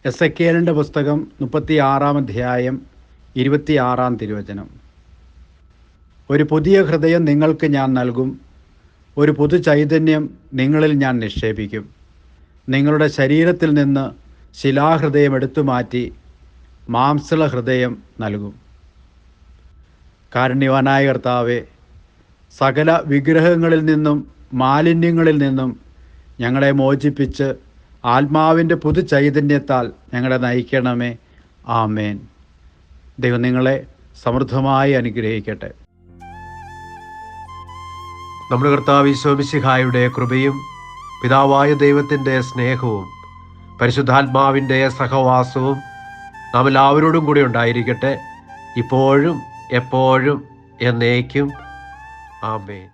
എസെക്കിയേലിൻ്റെ പുസ്തകം 36-ാം അധ്യായം 26-ാം തിരുവചനം. ഒരു പുതിയ ഹൃദയം നിങ്ങൾക്ക് ഞാൻ നൽകും, ഒരു പുതു ചൈതന്യം നിങ്ങളിൽ ഞാൻ നിക്ഷേപിക്കും. നിങ്ങളുടെ ശരീരത്തിൽ നിന്ന് ശിലാഹൃദയം എടുത്തുമാറ്റി മാംസള ഹൃദയം നൽകും. കാരുണ്യവാനായ കർത്താവേ, സകല വിഗ്രഹങ്ങളിൽ നിന്നും മാലിന്യങ്ങളിൽ നിന്നും ഞങ്ങളെ മോചിപ്പിച്ച് ആത്മാവിൻ്റെ പുതു ചൈതന്യത്താൽ ഞങ്ങളെ നയിക്കണമേ. ആമേൻ. ദൈവം നിങ്ങളെ സമൃദ്ധമായി അനുഗ്രഹിക്കട്ടെ. നമ്മുടെ കർത്താവ് ഈശോ മിശിഹായുടെ കൃപയും പിതാവായ ദൈവത്തിൻ്റെ സ്നേഹവും പരിശുദ്ധാത്മാവിൻ്റെ സഹവാസവും നാം എല്ലാവരോടും കൂടി ഉണ്ടായിരിക്കട്ടെ, ഇപ്പോഴും എപ്പോഴും എന്നേക്കും. ആമേൻ.